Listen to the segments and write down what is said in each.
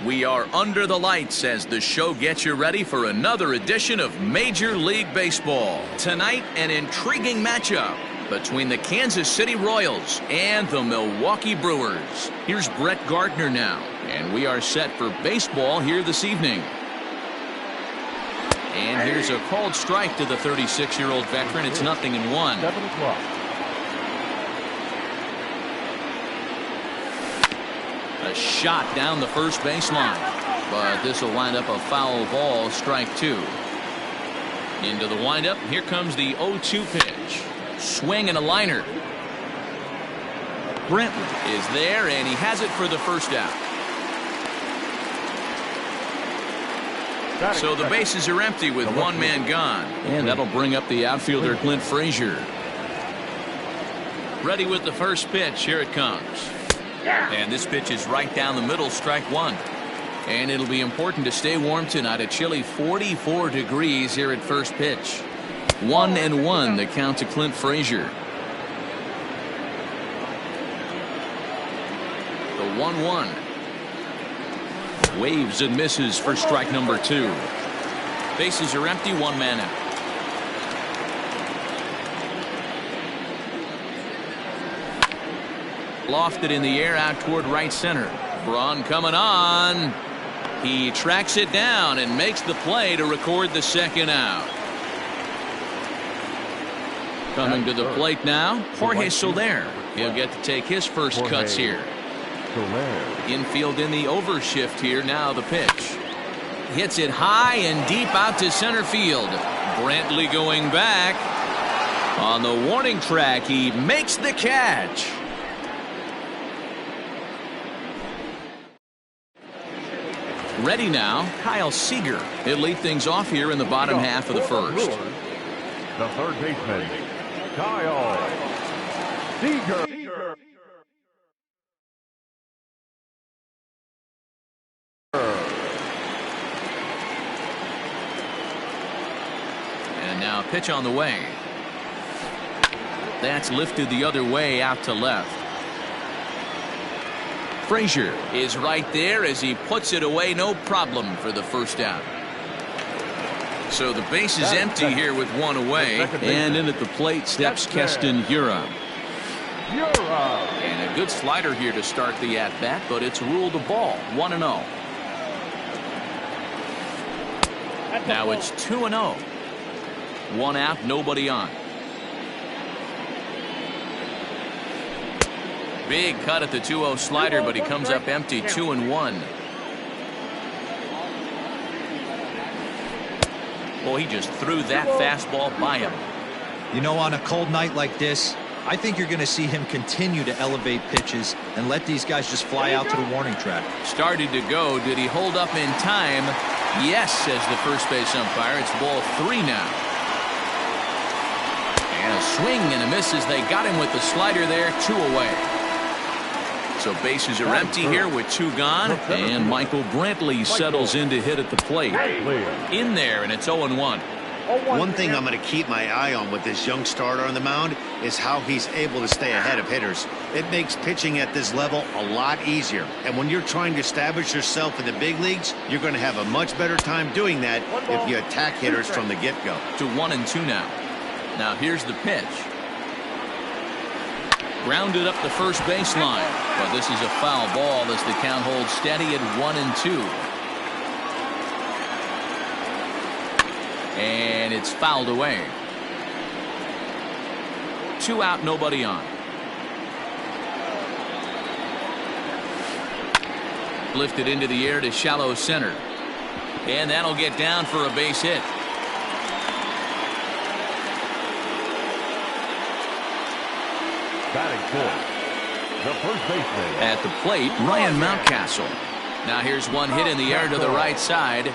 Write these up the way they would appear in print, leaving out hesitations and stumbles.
We are under the lights as the show gets you ready for another edition of Major League Baseball. Tonight, an intriguing matchup between the Kansas City Royals and the Milwaukee Brewers. Here's Brett Gardner now, and we are set for baseball here this evening. And here's a called strike to the 36-year-old veteran. It's 0-1. 7 o'clock. A shot down the first baseline, but this will wind up a foul ball, strike 2. Into the windup, here comes the 0-2 pitch. Swing and a liner. Brantley is there, and he has it for the first out. So the bases are empty with one man gone, and that'll bring up the outfielder Clint Frazier. Ready with the first pitch. Here it comes. And this pitch is right down the middle, strike 1. And it'll be important to stay warm tonight. A chilly 44 degrees here at first pitch. 1-1 the count to Clint Frazier. The 1-1. Waves and misses for strike number 2. Bases are empty, one man out. Lofted in the air out toward right center. Braun coming on. He tracks it down and makes the play to record the second out. Coming to the plate now, Jorge Soler. He'll get to take his first cuts here. Infield in the overshift here. Now the pitch. Hits it high and deep out to center field. Brantley going back. On the warning track, he makes the catch. Ready now, Kyle Seager. He'll lead things off here in the bottom half of the first. The third baseman, Kyle Seager. And now pitch on the way. That's lifted the other way out to left. Frazier is right there as he puts it away, no problem for the first out. So the base is empty here with one away, and in at the plate steps Keston Hiura. And a good slider here to start the at-bat, but it's ruled a ball. 1-0. Now it's 2-0. One out, nobody on. Big cut at the 2-0 slider, but he comes up empty. 2-1. Boy, he just threw that fastball by him. You know, on a cold night like this, I think you're going to see him continue to elevate pitches and let these guys just fly out to the warning track. Started to go. Did he hold up in time? Yes, says the first base umpire. It's ball 3 now. And a swing and a miss as they got him with the slider there. 2 away. So bases are empty here with 2 gone, and Michael Brantley settles in to hit at the plate. In there, and it's 0-1. One thing I'm going to keep my eye on with this young starter on the mound is how he's able to stay ahead of hitters. It makes pitching at this level a lot easier. And when you're trying to establish yourself in the big leagues, you're going to have a much better time doing that if you attack hitters from the get-go. To 1-2 now. Now here's the pitch. Grounded up the first baseline, but this is a foul ball as the count holds steady at 1-2. And it's fouled away. 2 out, nobody on. Lifted into the air to shallow center, and that'll get down for a base hit. Batting fourth, the first baseman. At the plate, Ryan Mountcastle. Now here's one hit in the air to the right side.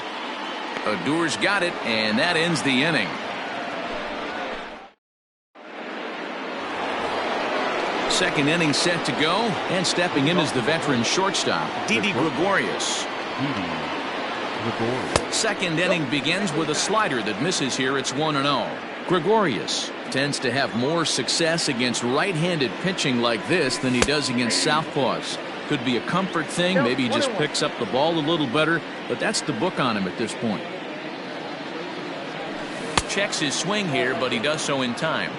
Adur's got it, and that ends the inning. Second inning set to go, and stepping in is the veteran shortstop, Didi Gregorius. Second inning begins with a slider that misses here. It's 1-0. Gregorius tends to have more success against right-handed pitching like this than he does against southpaws. Could be a comfort thing. Maybe he just picks up the ball a little better, but that's the book on him at this point. Checks his swing here, but he does so in time.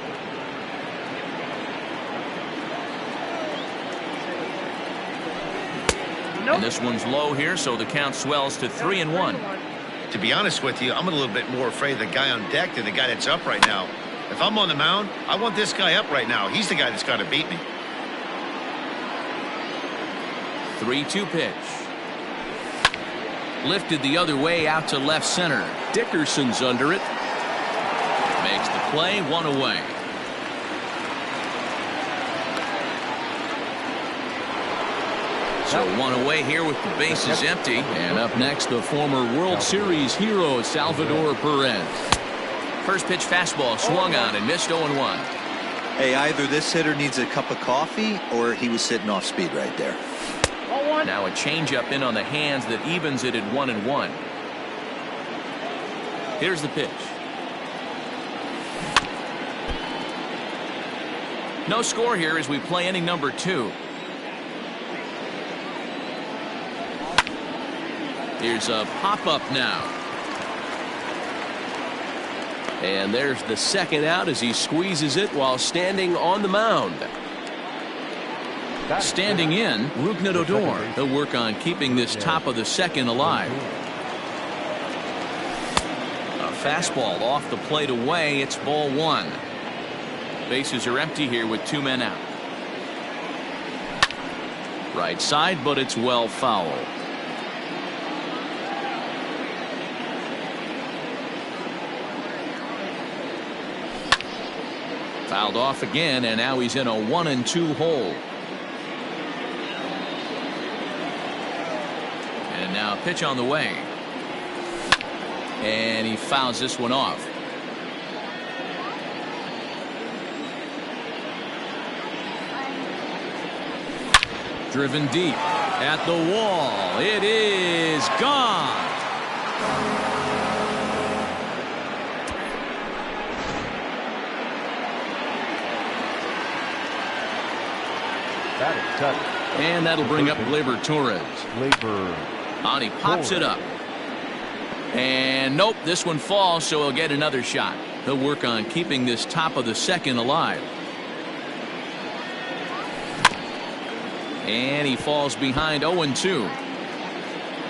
And this one's low here, so the count swells to 3-1. To be honest with you, I'm a little bit more afraid of the guy on deck than the guy that's up right now. If I'm on the mound, I want this guy up right now. He's the guy that's got to beat me. 3-2 pitch. Lifted the other way out to left center. Dickerson's under it. Makes the play, 1 away. So 1 away here with the bases empty. And up next, the former World Series hero, Salvador Perez. First pitch fastball swung on and missed 0-1. Hey, either this hitter needs a cup of coffee or he was sitting off speed right there. Now a changeup in on the hands that evens it at 1-1. Here's the pitch. No score here as we play inning number 2. Here's a pop-up now. And there's the second out as he squeezes it while standing on the mound. Standing in, Rougned Odor. He'll work on keeping this top of the second alive. A fastball off the plate away. It's ball 1. Bases are empty here with 2 men out. Right side, but it's well foul. Fouled off again, and now he's in a 1-2 hole. And now a pitch on the way. And he fouls this one off. Driven deep at the wall. It is gone. And that'll bring up Gleyber Torres. And he pops it up. And nope, this one falls, so he'll get another shot. He'll work on keeping this top of the second alive. And he falls behind 0-2.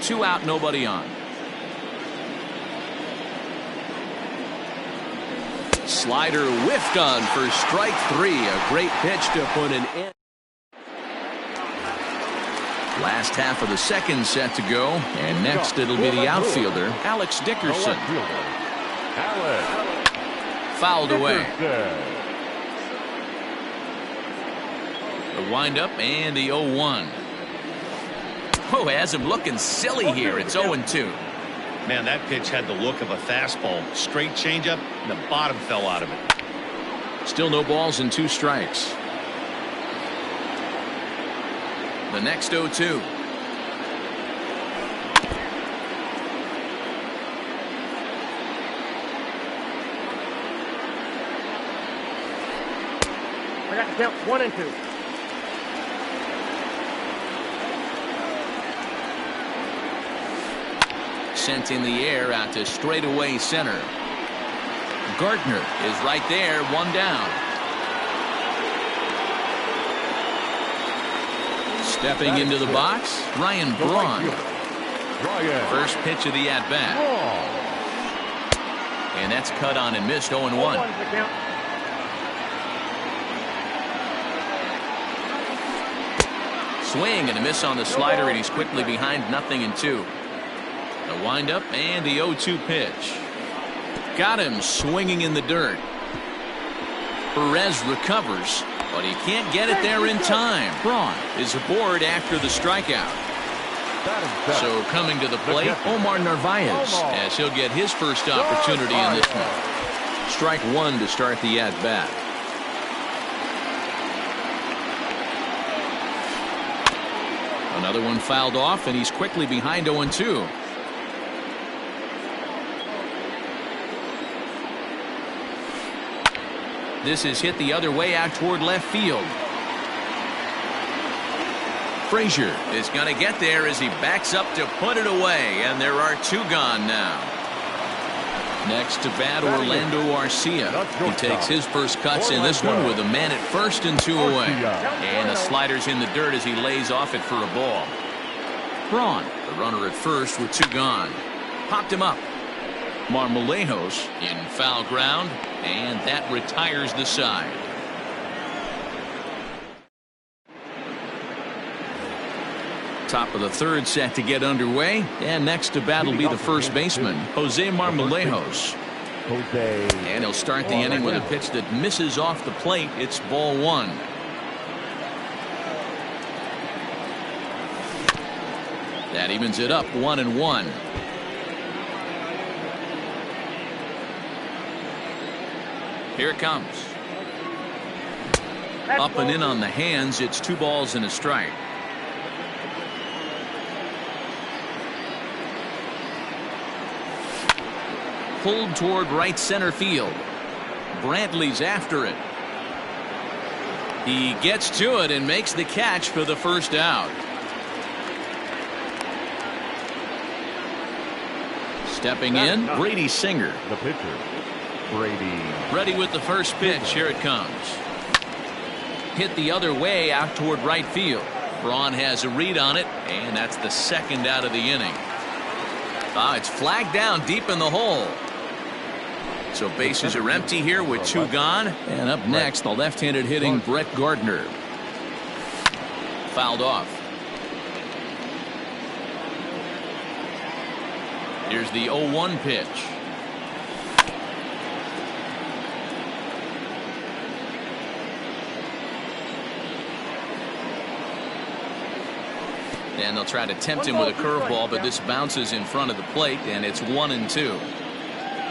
2 out, nobody on. Slider whiffed on for strike 3. A great pitch to put an end. Last half of the second set to go, and next it'll be the outfielder, Alex Dickerson. Fouled away. The windup and the 0-1. Oh, has him looking silly here. It's 0-2. Man, that pitch had the look of a fastball. Straight changeup, and the bottom fell out of it. Still no balls and 2 strikes. The next 0-2. I got to count 1 and 2. Sent in the air out to straightaway center. Gardner is right there, 1 down. Stepping into the box, Ryan Braun. First pitch of the at-bat. And that's cut on and missed 0-1. Swing and a miss on the slider, and he's quickly behind 0-2. The windup and the 0-2 pitch. Got him swinging in the dirt. Perez recovers, but he can't get it there in time. Braun is aboard after the strikeout. So coming to the plate, Omar Narvaez, as he'll get his first opportunity in this one. Strike 1 to start the at-bat. Another one fouled off, and he's quickly behind 0-2. This is hit the other way out toward left field. Frazier is going to get there as he backs up to put it away, and there are 2 gone now. Next to bat, Orlando Arcia. He takes his first cuts in this one with a man at first and 2 away. And the slider's in the dirt as he lays off it for a ball. Braun, the runner at first with 2 gone. Popped him up. Marmolejos in foul ground, and that retires the side. Top of the 3rd set to get underway, and next to bat will be the first baseman, Jose Marmolejos. And he'll start the inning with a pitch that misses off the plate. It's ball 1. That evens it up 1-1. Here it comes. Up and in on the hands. It's 2 balls and a strike. Pulled toward right center field. Brantley's after it. He gets to it and makes the catch for the first out. Stepping in, Brady Singer. The pitcher, Brady. Ready with the first pitch. Here it comes. Hit the other way out toward right field. Braun has a read on it, and that's the 2nd out of the inning. It's flagged down deep in the hole. So bases are empty here with 2 gone. And up next, the left-handed hitting Brett Gardner. Fouled off. Here's the 0-1 pitch. And they'll try to tempt him with a curveball, but this bounces in front of the plate, and it's 1-2.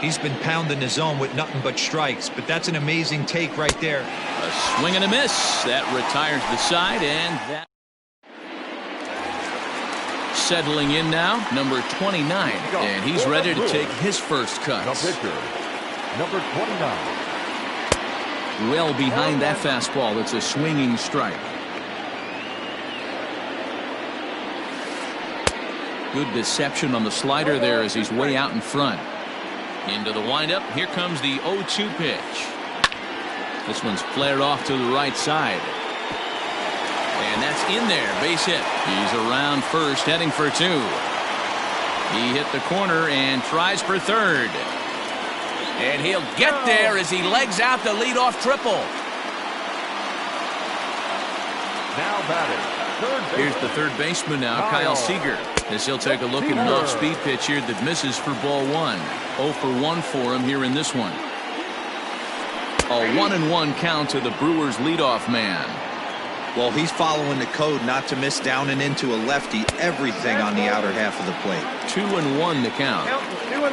He's been pounding the zone with nothing but strikes, but that's an amazing take right there. A swing and a miss. That retires the side, and that. Settling in now, number 29, and he's ready to take his first cuts. The pitcher, number 29. Well behind that fastball. It's a swinging strike. Good deception on the slider there as he's way out in front. Into the windup. Here comes the 0-2 pitch. This one's flared off to the right side. And that's in there. Base hit. He's around first, heading for 2. He hit the corner and tries for 3rd. And he'll get there as he legs out the leadoff triple. Now batting. Here's the 3rd baseman now, Kyle Seager, as he'll take a look at an off-speed pitch here that misses for ball 1. 0 for 1 for him here in this one. A 1-1 count to the Brewers leadoff man. Well, he's following the code not to miss down and into a lefty. Everything on the outer half of the plate. 2-1 the count. 2-1.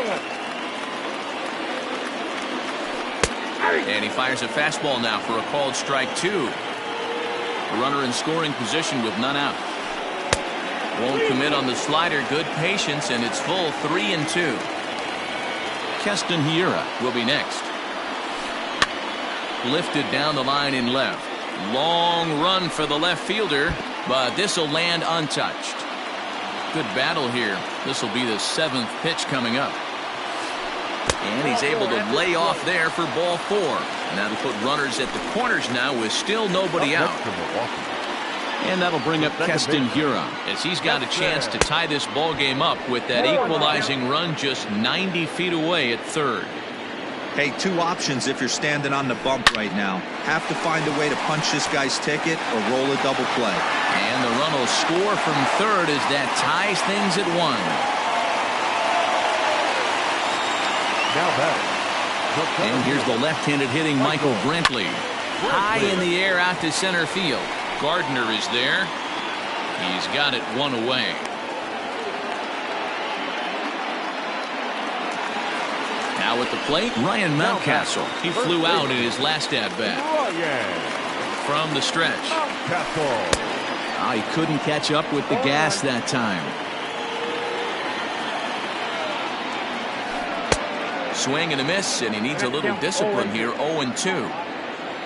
And he fires a fastball now for a called strike 2. A runner in scoring position with none out. Won't commit on the slider. Good patience, and it's full 3-2. Keston Hiura will be next. Lifted down the line in left. Long run for the left fielder, but this will land untouched. Good battle here. This will be the 7th pitch coming up. And he's able to lay off there for ball 4. And that'll put runners at the corners now with still nobody out. And that'll bring up Keston Hiura as he's got a chance to tie this ball game up with that equalizing run just 90 feet away at 3rd. Hey, 2 options if you're standing on the bump right now. Have to find a way to punch this guy's ticket or roll a double play. And the run will score from 3rd as that ties things at 1. Now batting. And here's the left-handed hitting Michael Brantley. High in the air out to center field. Gardner is there. He's got it 1 away. Now at the plate, Ryan Mountcastle. He flew out in his last at-bat. From the stretch. He couldn't catch up with the gas that time. Swing and a miss, and he needs a little discipline here. 0-2.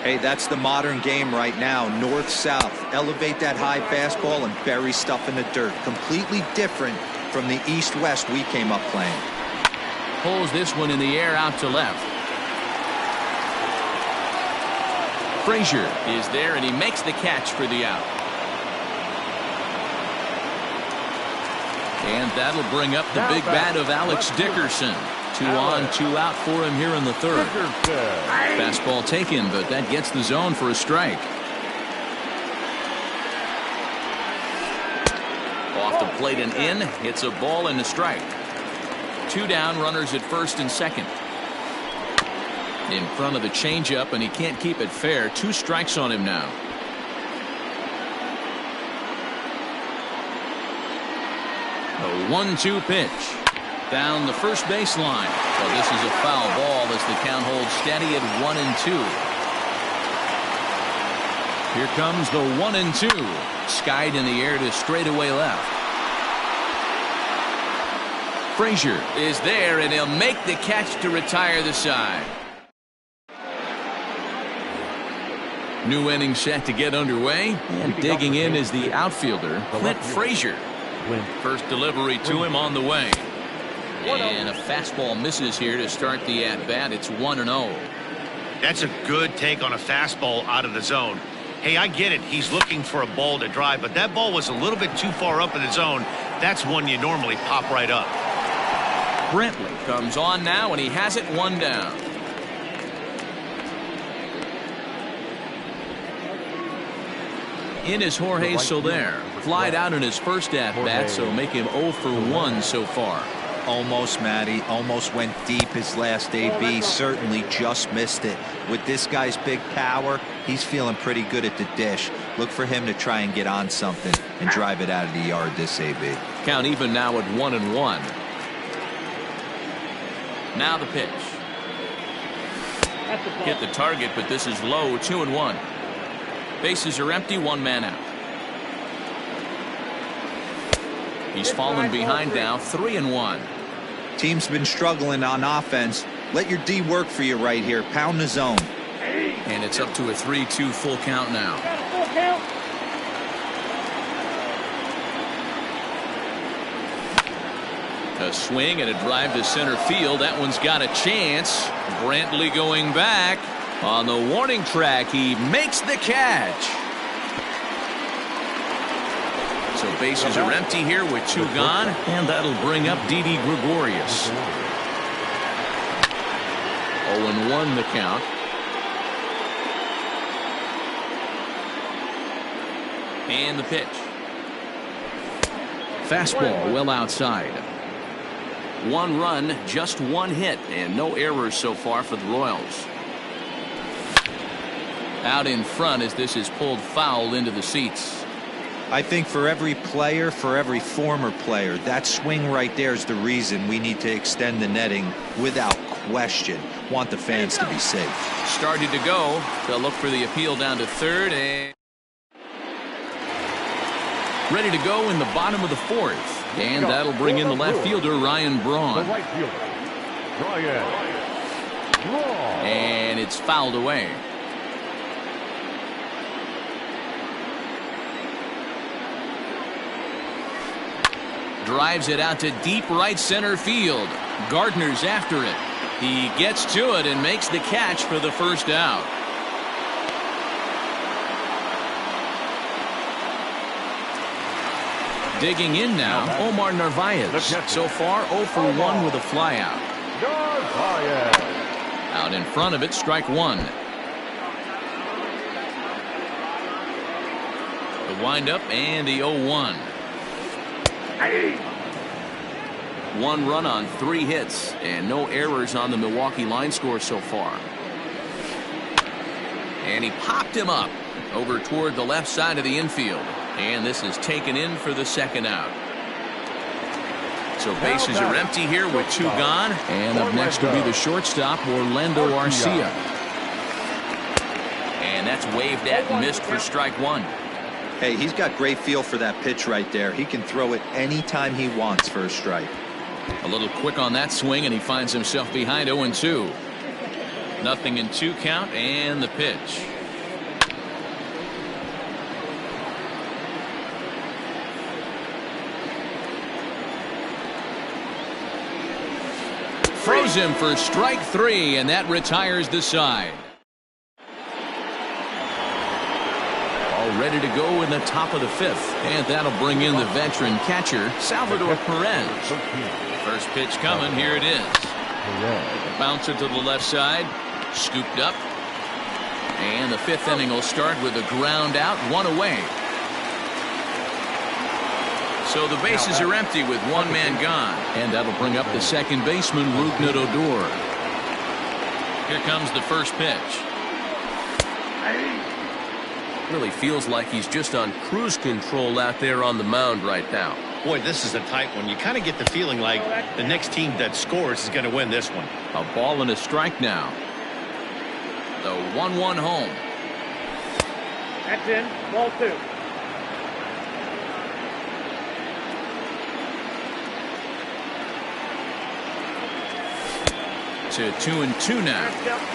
Hey, that's the modern game right now. North-south. Elevate that high fastball and bury stuff in the dirt. Completely different from the east-west we came up playing. Pulls this one in the air out to left. Frazier is there, and he makes the catch for the out. And that'll bring up the big bat of Alex Dickerson. 2 on, 2 out for him here in the third. Fastball taken, but that gets the zone for a strike. Off the plate and in. Hits a ball and a strike. 2 down, runners at first and second. In front of the changeup, and he can't keep it fair. 2 strikes on him now. A 1-2 pitch. Down the first baseline. So this is a foul ball as the count holds steady at 1-2. Here comes the 1-2. Skied in the air to straightaway left. Frazier is there, and he'll make the catch to retire the side. New inning set to get underway, and digging in is the outfielder, Clint Frazier. First delivery to him on the way. And a fastball misses here to start the at-bat. It's 1-0. That's a good take on a fastball out of the zone. Hey, I get it. He's looking for a ball to drive, but that ball was a little bit too far up in the zone. That's one you normally pop right up. Brentley comes on now, and he has it 1 down. In is Jorge Soler. Flied out in his first at-bat, so make him 0 for 1 so far. Almost, Matty. Almost went deep his last AB. Certainly just missed it. With this guy's big power, he's feeling pretty good at the dish. Look for him to try and get on something and drive it out of the yard this AB. Count even now at 1-1. Now the pitch. Hit the target, but this is low. 2-1. Bases are empty. 1 man out. He's fallen behind now. 3-1. Team's been struggling on offense. Let your D work for you right here. Pound the zone. And it's up to a 3-2 full count now. A swing and a drive to center field. That one's got a chance. Brantley going back. On the warning track, he makes the catch. So bases are empty here with 2 gone, and that'll bring up Didi Gregorius. 0-1 the count. And the pitch. Fastball well outside. 1 run, just 1 hit, and no errors so far for the Royals. Out in front as this is pulled foul into the seats. I think for every player, for every former player, that swing right there is the reason we need to extend the netting without question. Want the fans to be safe. Started to go. They'll look for the appeal down to third, and ready to go in the bottom of the 4th. And that'll bring in the left fielder, Ryan Braun. The right fielder, Ryan Braun. And it's fouled away. Drives it out to deep right center field. Gardner's after it. He gets to it and makes the catch for the first out. Digging in now, Omar Narvaez. So far, 0 for 1 with a flyout. Out in front of it, strike 1. The windup and the 0-1. 1 run on 3 hits and no errors on the Milwaukee line score so far. And he popped him up over toward the left side of the infield. And this is taken in for the second out. So bases are empty here with 2 gone. And up next will be the shortstop, Orlando Arcia. And that's waved at and missed for strike 1. Hey, he's got great feel for that pitch right there. He can throw it anytime he wants for a strike. A little quick on that swing, and he finds himself behind 0-2. 0-2 count and the pitch. Throws him for strike 3, and that retires the side. All ready to go in the top of the 5th, and that'll bring in the veteran catcher, Salvador Perez. First pitch coming, here it is. Bouncer to the left side, scooped up, and the 5th inning will start with a ground out, 1 away. So the bases are empty with 1 man gone, and that'll bring up the second baseman, Rougned Odor. Here comes the first pitch. Really feels like he's just on cruise control out there on the mound right now. Boy, this is a tight one. You kind of get the feeling like the next team that scores is going to win this one. A ball and a strike now. The 1-1 home. That's in. Ball 2. To 2-2 now.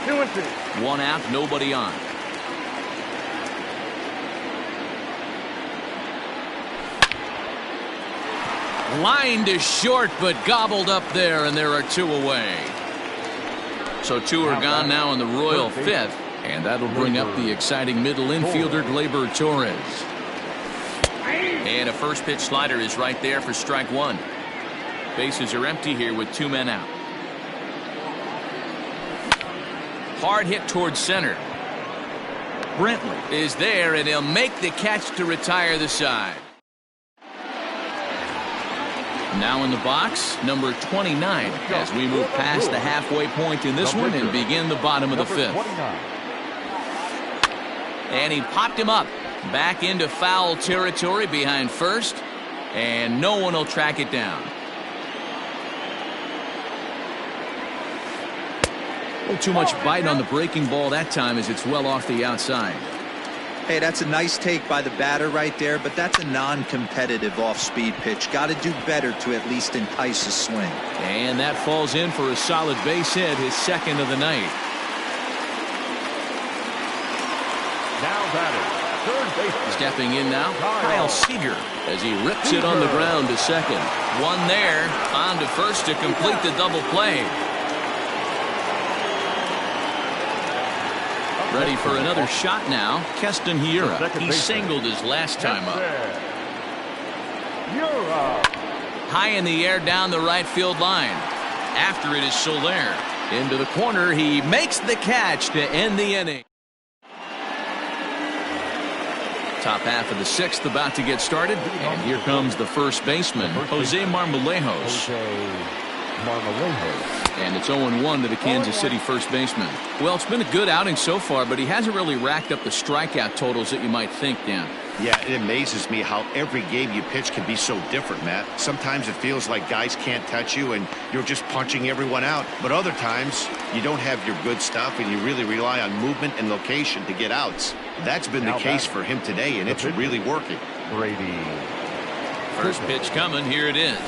2-2. 1 out, nobody on. Line to short, but gobbled up there, and there are 2 away. So 2 are gone now in the Royal 5th, and that'll bring up the exciting middle infielder, Gleyber Torres. And a first pitch slider is right there for strike 1. Bases are empty here with 2 men out. Hard hit towards center. Brentley is there, and he'll make the catch to retire the side. Now in the box, number 29, as we move past the halfway point in this one and begin the bottom of the 5th. And he popped him up back into foul territory behind first, and no one will track it down. Too much bite on the breaking ball that time as it's well off the outside. Hey, that's a nice take by the batter right there, but that's a non-competitive off-speed pitch. Got to do better to at least entice a swing. And that falls in for a solid base hit, his 2nd of the night. Now batting, third baseman. Stepping in now, Kyle Seager, as he rips it on the ground to second. 1 there, on to first to complete the double play. Ready for another shot now, Keston Hiura. He singled his last time up. High in the air down the right field line. After it is Soler. Into the corner, he makes the catch to end the inning. Top half of the 6th about to get started, and here comes the first baseman, Jose Marmolejos. And it's 0-1 to the Kansas City first baseman. Well, it's been a good outing so far, but he hasn't really racked up the strikeout totals that you might think, Dan. Yeah, it amazes me how every game you pitch can be so different, Matt. Sometimes it feels like guys can't touch you and you're just punching everyone out. But other times, you don't have your good stuff and you really rely on movement and location to get outs. That's been the case for him today, and it's really working. Brady. First pitch coming, here it is.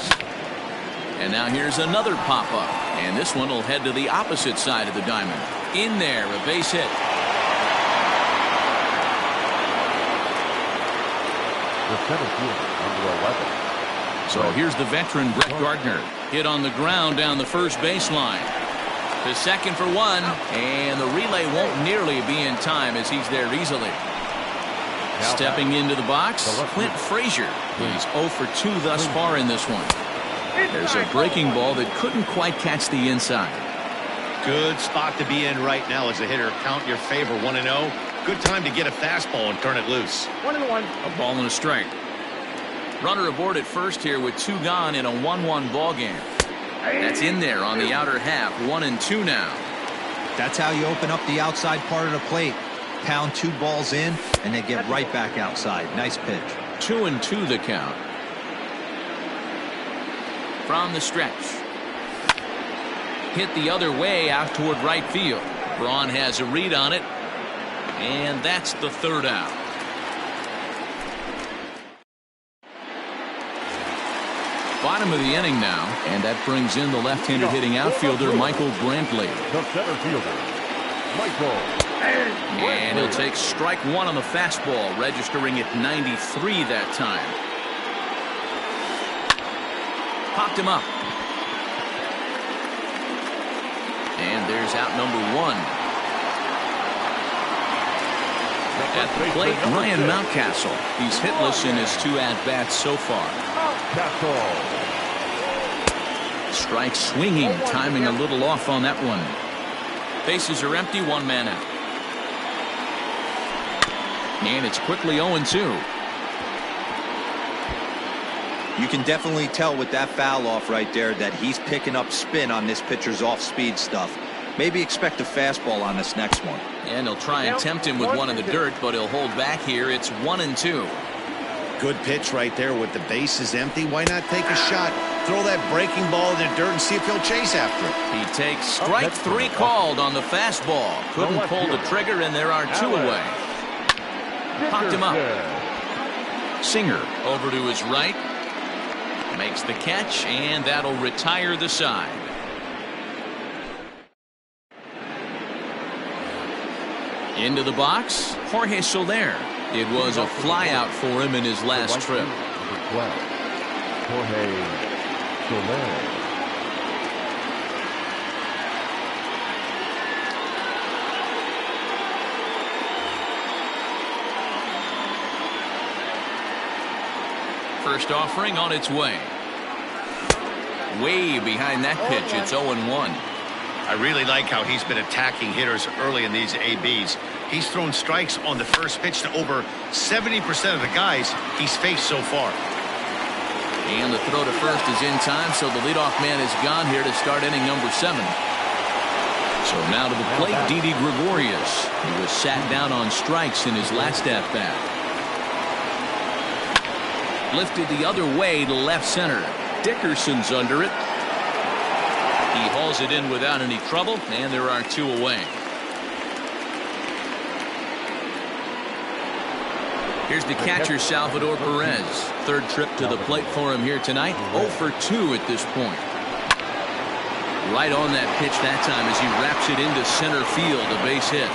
And now here's another pop-up. And this one will head to the opposite side of the diamond. In there, a base hit. The center fielder, number 11. So here's the veteran, Brett Gardner. Hit on the ground down the first baseline. To second for 1. And the relay won't nearly be in time as he's there easily. Stepping into the box, Clint Frazier. He's 0 for 2 thus far in this one. There's a breaking ball that couldn't quite catch the inside. Good spot to be in right now as a hitter. Count your favor, 1-0. Good time to get a fastball and turn it loose. 1-1. A ball and a strike. Runner aboard at first here with 2 gone in a 1-1 ball game. That's in there on the outer half. 1-2 now. That's how you open up the outside part of the plate. Pound 2 balls in, and they get right back outside. Nice pitch. 2-2 the count. From the stretch. Hit the other way out toward right field. Braun has a read on it. And that's the 3rd out. Bottom of the inning now. And that brings in the left-handed hitting outfielder, Michael Brantley. The center fielder, And he'll take strike one on the fastball, registering at 93 that time. Popped him up. And there's out number one. At the plate, Ryan Mountcastle. He's hitless in his 2 at-bats so far. Strike swinging, timing a little off on that one. Bases are empty, 1 man out. And it's quickly 0-2. You can definitely tell with that foul off right there that he's picking up spin on this pitcher's off-speed stuff. Maybe expect a fastball on this next one. And he'll try and tempt him with one in the dirt, but he'll hold back here. It's 1-2. Good pitch right there with the bases empty. Why not take a shot? Throw that breaking ball in the dirt and see if he'll chase after it. He takes strike 3 called on the fastball. Couldn't pull the trigger, and there are 2 away. Popped him up. Singer over to his right. Makes the catch, and that'll retire the side. Into the box, Jorge Soler. It was a flyout for him in his last trip. Jorge Soler. First offering on its way. Way behind that pitch. It's 0-1. I really like how he's been attacking hitters early in these ABs. He's thrown strikes on the first pitch to over 70% of the guys he's faced so far. And the throw to first is in time, so the leadoff man is gone here to start inning number 7. So now to the plate, Didi Gregorius. He was sat down on strikes in his last at-bat. Lifted the other way to left center. Dickerson's under it. He hauls it in without any trouble, and there are 2 away. Here's the catcher, Salvador Perez. Third trip to the plate for him here tonight. 0 for 2 at this point. Right on that pitch that time as he wraps it into center field, a base hit.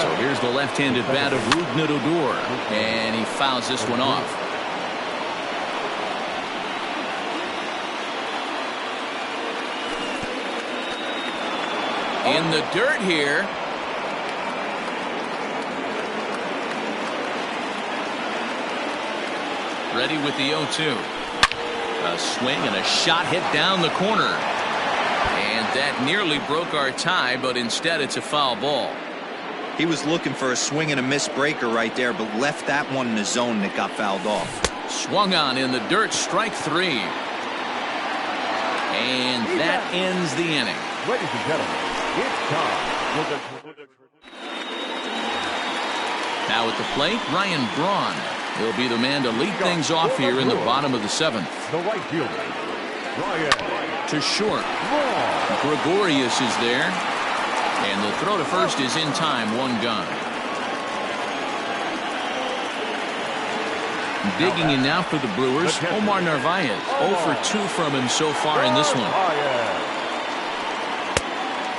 So here's the left-handed bat of Rougned Odor, and he fouls this one off. In the dirt here. Ready with the 0-2. A swing and a shot hit down the corner. And that nearly broke our tie, but instead it's a foul ball. He was looking for a swing and a miss breaker right there, but left that one in the zone that got fouled off. Swung on in the dirt, strike 3. And that ends the inning. Ladies and gentlemen, it's time. Now at the plate, Ryan Braun. He'll be the man to lead things off here in the bottom of the 7th. The right fielder, Ryan. To short. Gregorius is there. And the throw to first is in time, 1 gone. Digging in now for the Brewers, Omar Narvaez. 0 for 2 from him so far in this one.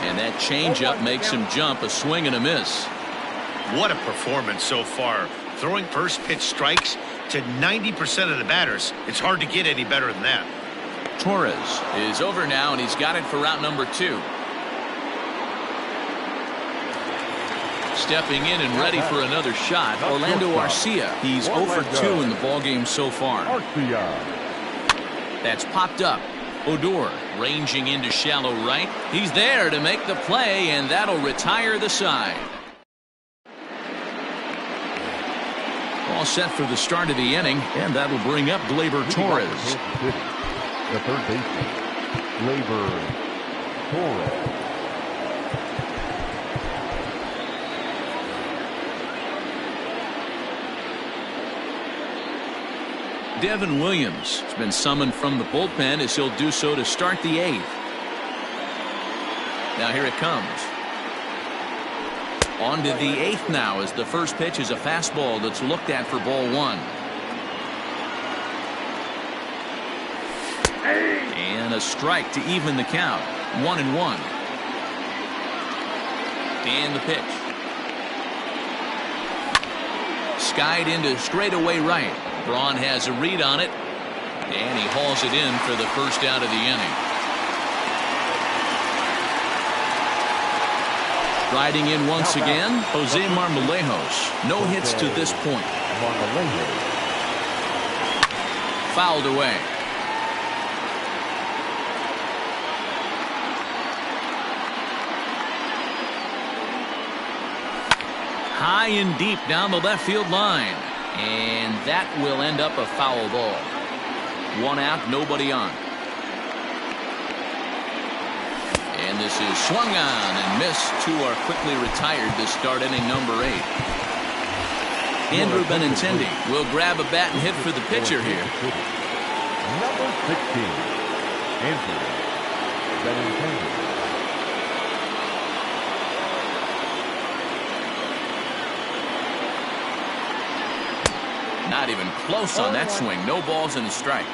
And that changeup makes him jump, a swing and a miss. What a performance so far. Throwing first pitch strikes to 90% of the batters. It's hard to get any better than that. Torres is over now, and he's got it for route number 2. Stepping in and ready for another shot, Orlando Arcia. He's 0 for 2 in the ballgame so far. That's popped up. Odor ranging into shallow right. He's there to make the play, and that'll retire the side. All set for the start of the inning, and that'll bring up Gleyber Torres. The third baseman, Gleyber Torres. Devin Williams has been summoned from the bullpen as he'll do so to start the 8th. Now here it comes. On to the 8th now as the first pitch is a fastball that's looked at for ball 1. strike to even the count. 1-1. And the pitch. Skied into straightaway right. Braun has a read on it, and he hauls it in for the first out of the inning. Riding in once again, Jose Marmolejos. No hits to this point. Fouled away. High and deep down the left field line. And that will end up a foul ball. 1 out, nobody on. And this is swung on and missed. 2 are quickly retired to start inning number 8. Andrew Benintendi will grab a bat and hit for the pitcher here. Number 16, Andrew Benintendi. Not even close on that swing. No balls and a strike.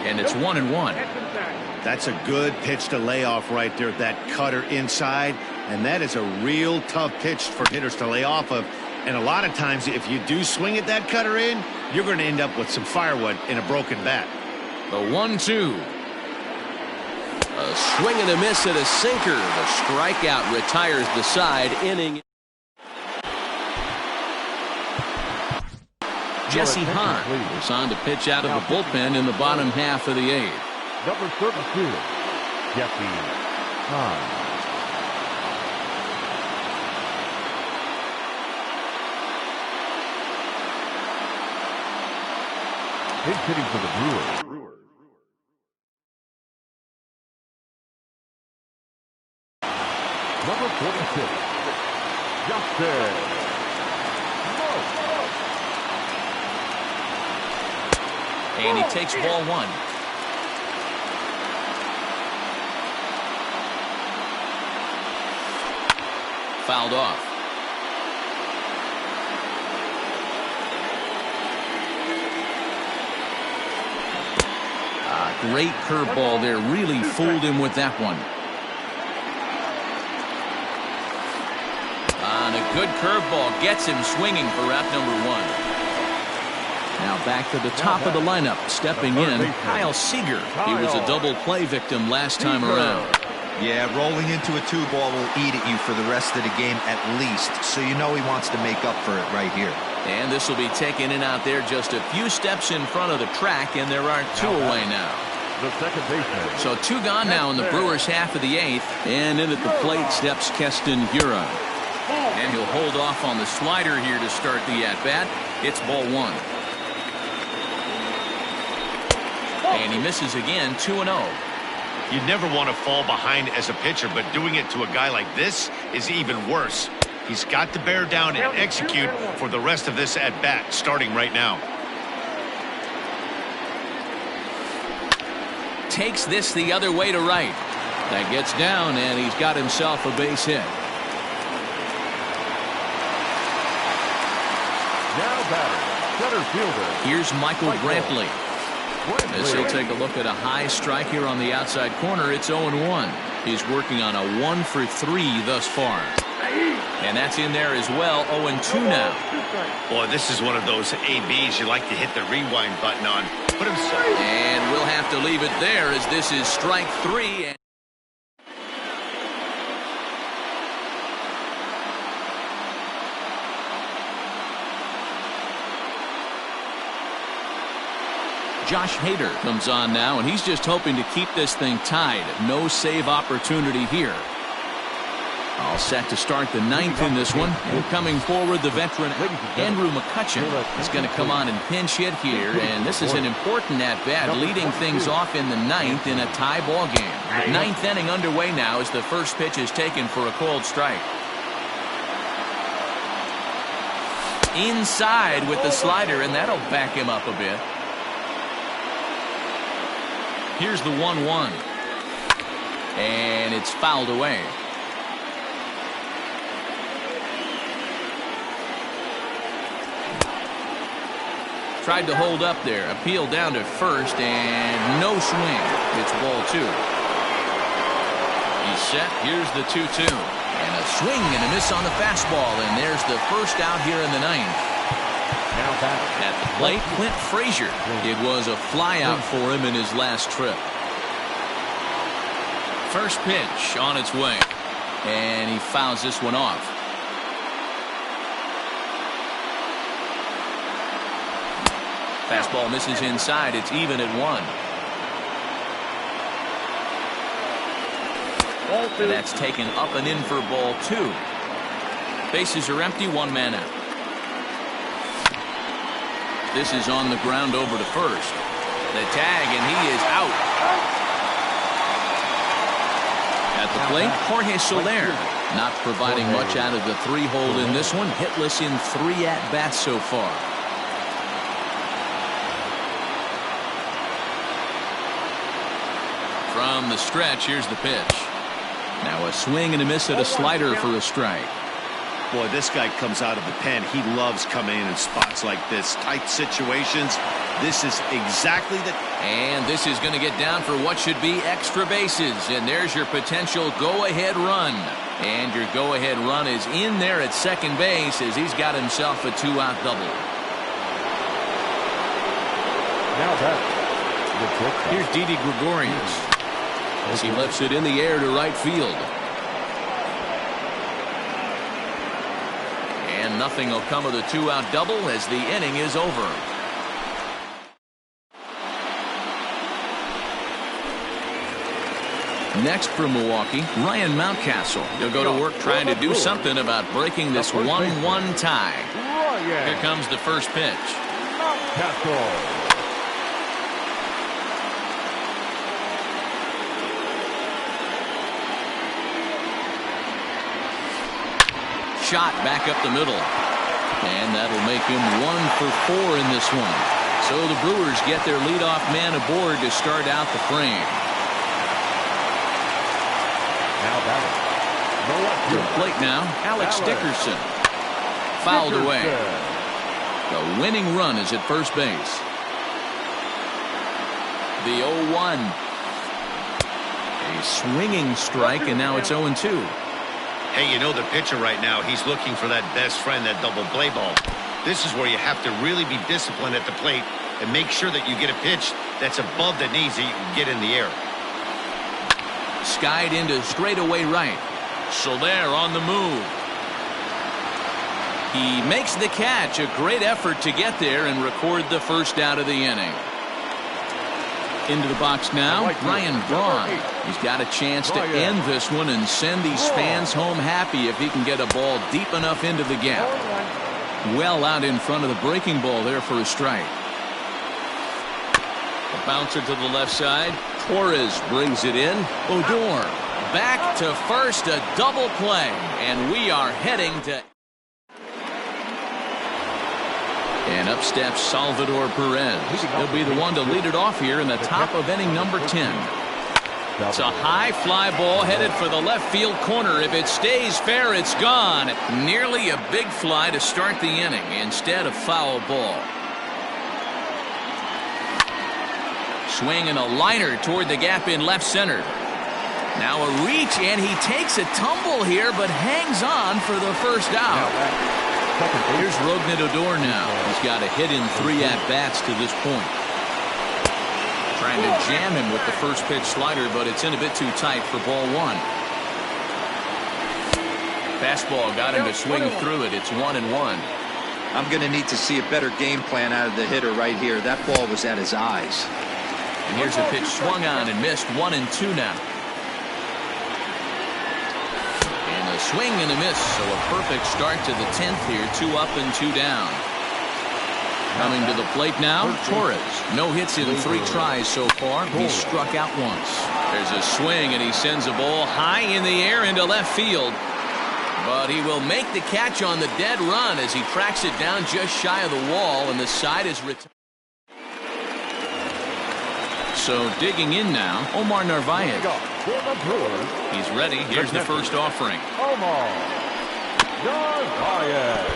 And it's 1-1. That's a good pitch to lay off right there. That cutter inside. And that is a real tough pitch for hitters to lay off of. And a lot of times, if you do swing at that cutter in, you're going to end up with some firewood in a broken bat. The 1-2. A swing and a miss at a sinker. The strikeout retires the side. Inning. Jesse Hahn is on to pitch out of the bullpen in the bottom half of the 8th. Number 32, Jesse Hahn. He's hitting for the Brewers. Number 46, Justin. And he takes ball 1. Fouled off. Great curveball there. Really fooled him with that one. On a good curveball. Gets him swinging for out number 1. Now back to the top of the lineup. Stepping in, Kyle Seager. He was a double play victim last time around. Yeah, rolling into a 2-ball will eat at you for the rest of the game at least. So you know he wants to make up for it right here. And this will be taken in out there just a few steps in front of the track, and there are 2 away now. The second baseman. So 2 gone now in the Brewers' half of the 8th. And in at the plate steps Keston Hiura. And he'll hold off on the slider here to start the at-bat. It's ball 1. And he misses again, 2-0. You never want to fall behind as a pitcher, but doing it to a guy like this is even worse. He's got to bear down and execute for the rest of this at-bat, starting right now. Takes this the other way to right. That gets down, and he's got himself a base hit. Now batting, center fielder. Here's Michael Brantley. As he'll take a look at a high strike here on the outside corner. It's 0-1. He's working on a 1 for 3 thus far. And that's in there as well. 0-2 now. Boy, this is one of those ABs you like to hit the rewind button on. Put him. And we'll have to leave it there as this is strike 3. Josh Hader comes on now, and he's just hoping to keep this thing tied. No save opportunity here. All set to start the 9th in this one. And coming forward, the veteran Andrew McCutchen is going to come on and pinch hit here. And this is an important at-bat, leading things off in the 9th in a tie ball game. 9th inning underway now as the first pitch is taken for a called strike. Inside with the slider, and that'll back him up a bit. Here's the 1-1. And it's fouled away. Tried to hold up there. Appeal down to first, and no swing. It's ball 2. He's set. Here's the 2-2. And a swing and a miss on the fastball, and there's the first out here in the 9th. Now back At the plate, Clint Frazier. It was a flyout for him in his last trip. First pitch on its way, and he fouls this one off. Fastball misses inside. It's even at 1. And that's taken up and in for ball 2. Bases are empty, 1 man out. This is on the ground over to first. The tag, and he is out. At the plate, Jorge Soler. Not providing much out of the 3-hole in this one. Hitless in 3 at-bats so far. From the stretch, here's the pitch. Now a swing and a miss at a slider for a strike. Boy, this guy comes out of the pen. He loves coming in spots like this. Tight situations. This is exactly the... And this is going to get down for what should be extra bases. And there's your potential go-ahead run. And your go-ahead run is in there at second base as he's got himself a 2-out double. Now back. Here's Didi Gregorius as he lifts it in the air to right field. And nothing will come of the 2-out double as the inning is over. Next from Milwaukee, Ryan Mountcastle. He'll go to work trying to do something about breaking this 1-1 tie. Here comes the first pitch. Mountcastle. Shot back up the middle. And that'll make him 1 for 4 in this one. So the Brewers get their leadoff man aboard to start out the frame. Now batting. To the plate now, Alex Dickerson. Fouled away. The winning run is at first base. The 0-1. A swinging strike, and now it's 0-2. Hey, you know the pitcher right now, he's looking for that best friend, that double play ball. This is where you have to really be disciplined at the plate and make sure that you get a pitch that's above the knees that you can get in the air. Skied into straightaway right. Soler on the move. He makes the catch. A great effort to get there and record the first out of the inning. Into the box now, Ryan Braun. He's got a chance to end this one and send these fans home happy if he can get a ball deep enough into the gap. Well out in front of the breaking ball there for a strike. A bouncer to the left side. Torres brings it in. Odor back to first, a double play, and we are heading to... And up steps Salvador Perez. He'll be the one to lead it off here in the top of inning number 10. It's a high fly ball headed for the left field corner. If it stays fair, it's gone. Nearly a big fly to start the inning. Instead, a foul ball. Swing and a liner toward the gap in left center. Now a reach, and he takes a tumble here, but hangs on for the first out. Here's Rougned Odor now. He's got a hit in 3 at-bats to this point. Trying to jam him with the first pitch slider, but it's in a bit too tight for ball 1. Fastball got him to swing through it. It's 1-1. I'm going to need to see a better game plan out of the hitter right here. That ball was at his eyes. And here's a pitch swung on and missed. 1-2 now. A swing and a miss, so a perfect start to the 10th here. 2 up and 2 down. Coming to the plate now, Torres. No hits in 3 tries so far. He's struck out once. There's a swing, and he sends a ball high in the air into left field. But he will make the catch on the dead run as he tracks it down just shy of the wall, and the side is retired. So digging in now, Omar Narvaez. He's ready. Here's the first offering. Omar Narvaez.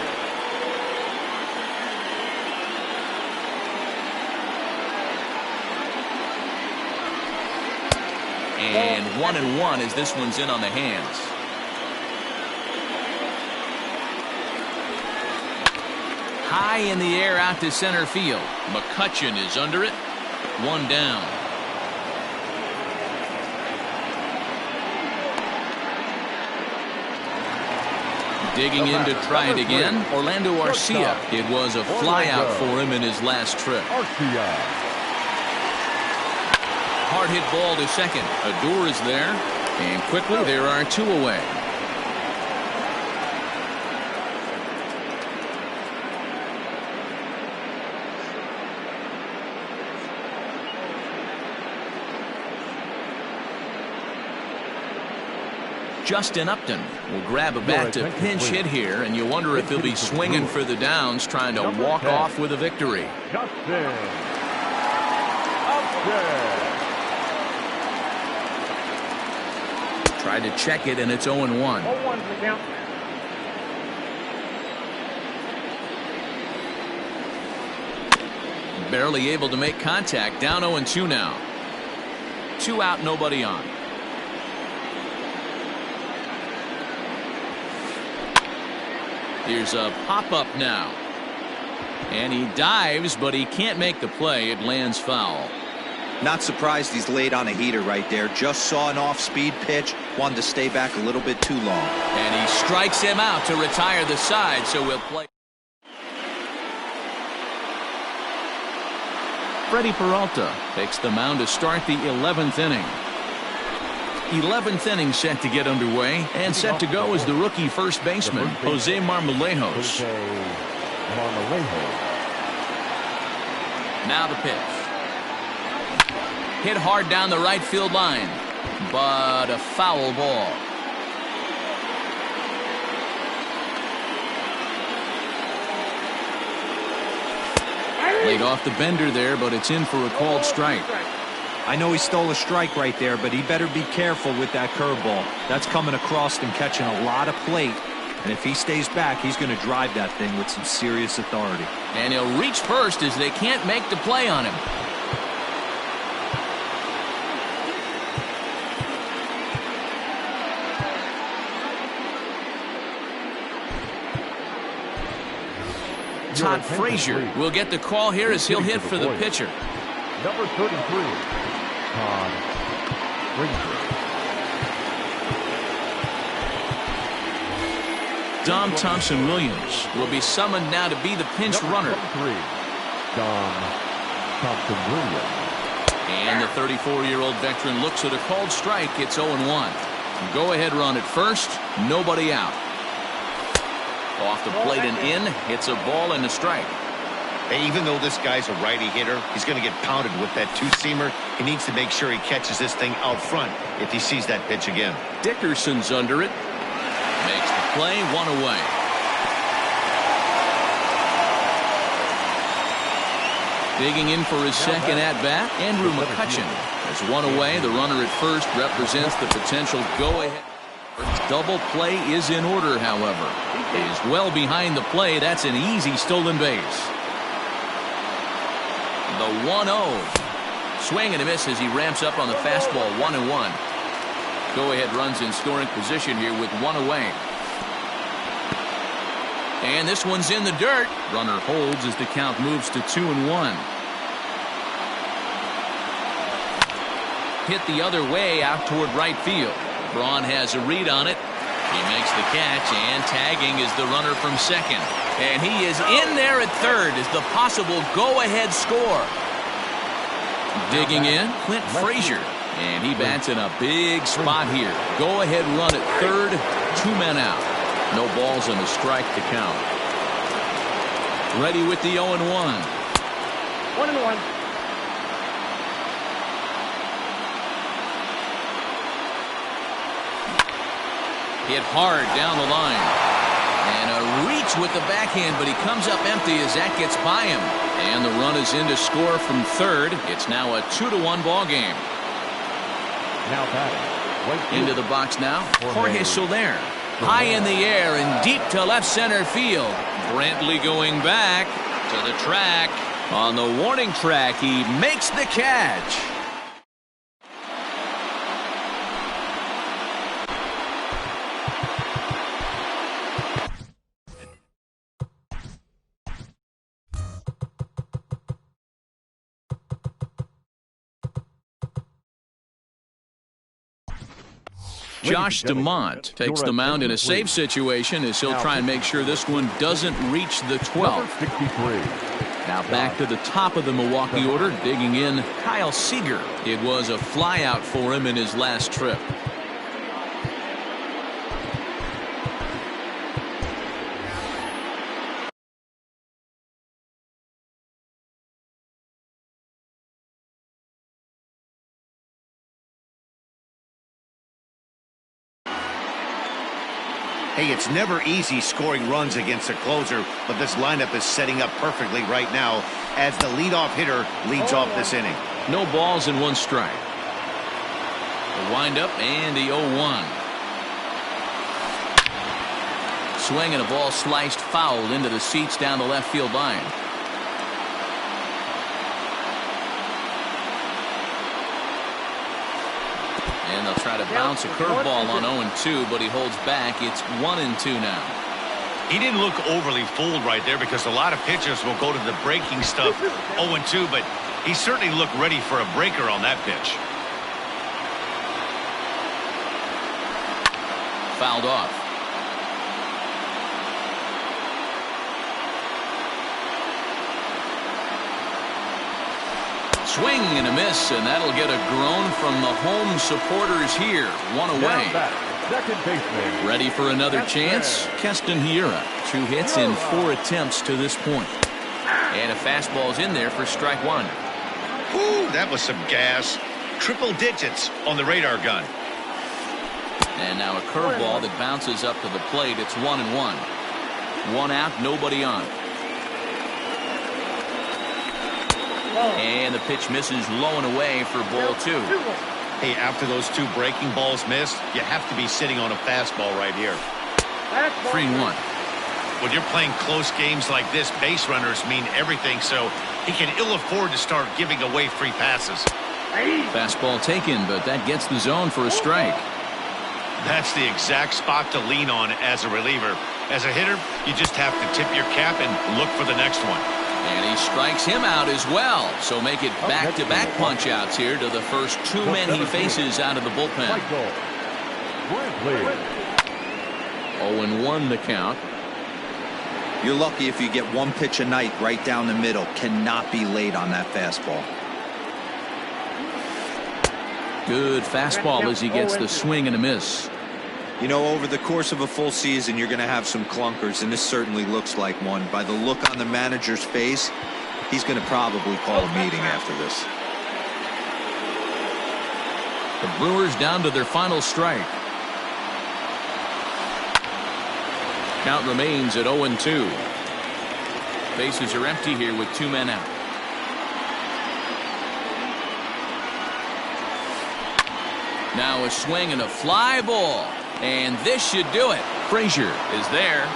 And 1-1 as this one's in on the hands. High in the air out to center field. McCutchen is under it. One down. Digging in to try it again. Orlando Arcia. It was a flyout for him in his last trip. Hard hit ball to second. Odor is there. And quickly there are two away. Justin Upton will grab a bat to pinch hit here, and you wonder if he'll be swinging for the downs, trying to walk off with a victory. Justin Upton. Tried to check it, and it's 0-1. 0-1 for the count. Barely able to make contact. Down 0-2 now. 2 out, nobody on. Here's a pop-up now. And he dives, but he can't make the play. It lands foul. Not surprised he's laid on a heater right there. Just saw an off-speed pitch. Wanted to stay back a little bit too long. And he strikes him out to retire the side, so we'll play. Freddie Peralta takes the mound to start the 11th inning. 11th inning set to get underway, and set to go is the rookie first baseman, Jose Marmolejos. Now the pitch. Hit hard down the right field line, but a foul ball. Laid off the bender there, but it's in for a called strike. I know he stole a strike right there, but he better be careful with that curveball. That's coming across and catching a lot of plate. And if he stays back, he's going to drive that thing with some serious authority. And he'll reach first as they can't make the play on him. Todd Frazier will get the call here as he'll hit for the pitcher. Number 33, Todd Frazier. Dom Thompson-Williams will be summoned now to be the pinch runner. Dom Thompson-Williams. And the 34-year-old veteran looks at a called strike. It's 0-1. Go-ahead run at first. Nobody out. Off the plate and in. Hits a ball and a strike. Hey, even though this guy's a righty hitter, he's going to get pounded with that two-seamer. He needs to make sure he catches this thing out front if he sees that pitch again. Dickerson's under it. Makes the play, one away. Digging in for his second at-bat, Andrew McCutchen. As one away, the runner at first represents the potential go-ahead. Double play is in order, however. Is well behind the play. That's an easy stolen base. The 1-0. Swing and a miss as he ramps up on the fastball. 1-1. Go-ahead runs in scoring position here with one away. And this one's in the dirt. Runner holds as the count moves to 2-1. Hit the other way out toward right field. Braun has a read on it. He makes the catch, and tagging is the runner from second. And he is in there at third as the possible go-ahead score. Digging in, Clint Frazier. And he bats in a big spot here. Go-ahead run at third, 2 men out. No balls and a strike to count. Ready with the 0-1. 1-1. Hit hard down the line. And a reach with the backhand, but he comes up empty as that gets by him. And the run is in to score from third. It's now a 2-1 ball game. Now batting. Into the box now, Jorge Soler. High in the air and deep to left center field. Brantley going back to the track. On the warning track, he makes the catch. Josh DeMont takes the mound in a safe situation as he'll try and make sure this one doesn't reach the 12th. 63. Now back to the top of the Milwaukee order, digging in Kyle Seager. It was a flyout for him in his last trip. Hey, it's never easy scoring runs against a closer, but this lineup is setting up perfectly right now as the leadoff hitter leads off this inning. No balls and 1 strike. The windup and the 0-1. Swing and a ball sliced foul into the seats down the left field line. And they'll try to bounce a curveball on 0-2, but he holds back. It's 1-2 now. He didn't look overly fooled right there because a lot of pitchers will go to the breaking stuff 0-2, but he certainly looked ready for a breaker on that pitch. Fouled off. Swing and a miss, and that'll get a groan from the home supporters here. 1 away. Second baseman. Ready for another chance? Keston Hiura. 2 hits in 4 attempts to this point. And a fastball's in there for strike 1. Ooh, that was some gas. Triple digits on the radar gun. And now a curveball that bounces up to the plate. It's 1-1. 1 out, nobody on. And the pitch misses low and away for ball 2. Hey, after those 2 breaking balls missed, you have to be sitting on a fastball right here. 3-1. When you're playing close games like this, base runners mean everything, so he can ill afford to start giving away free passes. Fastball taken, but that gets the zone for a strike. That's the exact spot to lean on as a reliever. As a hitter, you just have to tip your cap and look for the next one. And he strikes him out as well. So make it back-to-back punch-outs here to the first 2 men he faces out of the bullpen. 0-1 the count. You're lucky if you get 1 pitch a night right down the middle. Cannot be late on that fastball. Good fastball as he gets the swing and a miss. You know, over the course of a full season, you're going to have some clunkers, and this certainly looks like one. By the look on the manager's face, he's going to probably call a meeting after this. The Brewers down to their final strike. Count remains at 0-2. Bases are empty here with 2 men out. Now a swing and a fly ball. And this should do it. Frazier is there.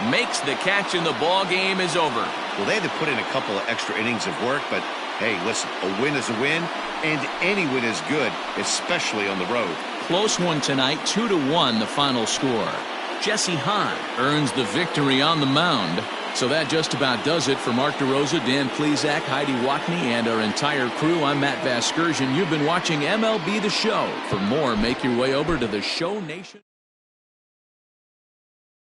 Makes the catch, and the ball game is over. Well, they had to put in a couple of extra innings of work, but hey, listen, a win is a win, and any win is good, especially on the road. Close one tonight, 2-1 the final score. Jesse Hahn earns the victory on the mound. So that just about does it for Mark DeRosa, Dan Plesac, Heidi Watney, and our entire crew. I'm Matt Vasgersian. You've been watching MLB The Show. For more, make your way over to the Show Nation.